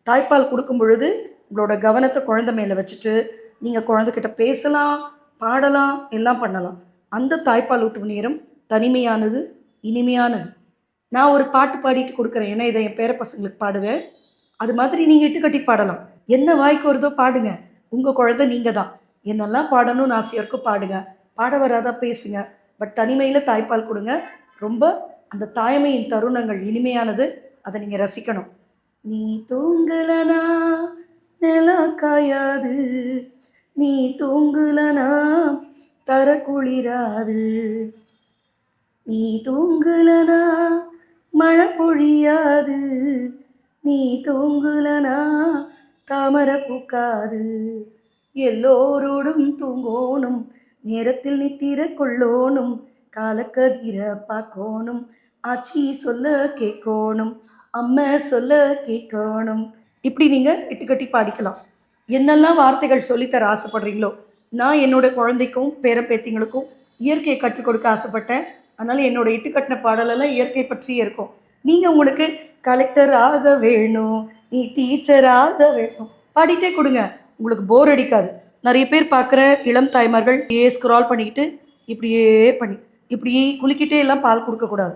தாய்ப்பால் கொடுக்கும் பொழுது உங்களோட கவனத்தை குழந்தை மேலே வச்சுட்டு நீங்கள் குழந்தைகிட்ட பேசலாம், பாடலாம், எல்லாம் பண்ணலாம். அந்த தாய்ப்பால் ஊட்டும் நேரம் தனிமையானது, இனிமையானது. நான் ஒரு பாட்டு பாடிட்டு கொடுக்குறேன், ஏன்னா இதை என் பேர பசங்களுக்கு பாடுவேன். அது மாதிரி நீங்கள் இட்டுக்கட்டி பாடலாம். என்ன வாய்க்கு வருதோ பாடுங்க. உங்கள் குழந்தை நீங்கள் தான். என்னெல்லாம் பாடணும்னு ஆசையாக இருக்கோ பாடுங்க. பாட வராதா பேசுங்க. பட் தனிமையில் தாய்ப்பால் கொடுங்க. ரொம்ப அந்த தாய்மையின் தருணங்கள் இனிமையானது. அதை நீங்கள் ரசிக்கணும். நீ தூங்கலனா நிலா காயாது, நீ தூங்கலனா தர குளிராது, நீ தூங்கலனா மழை பொழியாது, நீ தூங்கலனா தாமரை பூக்காது. எல்லோரோடும் தூங்கோணும், நேரத்தில் நித்திர கொள்ளோணும், காலக்கதிர பார்க்கோணும், ஆச்சி சொல்ல கேட்கணும், அம்மா சொல்ல கேட்கணும். இப்படி நீங்கள் இட்டுக்கட்டி பாடிக்கலாம். என்னெல்லாம் வார்த்தைகள் சொல்லித்தர ஆசைப்படுறீங்களோ. நான் என்னோட குழந்தைக்கும் பேரம்பேத்திங்களுக்கும் இயற்கையை கற்றுக் கொடுக்க ஆசைப்பட்டேன். அதனால் என்னோட இட்டுக்கட்டின பாடலெல்லாம் இயற்கை பற்றியே இருக்கும். நீங்கள் உங்களுக்கு கலெக்டர் ஆக வேணும், நீ டீச்சராக வேணும் பாடிட்டே கொடுங்க. உங்களுக்கு போர் அடிக்காது. நிறைய பேர் பார்க்குற இளம் தாய்மார்கள் ஸ்க்ரால் பண்ணிக்கிட்டு இப்படியே பண்ணி இப்படியே குளிக்கிட்டே எல்லாம் பால் கொடுக்கக்கூடாது.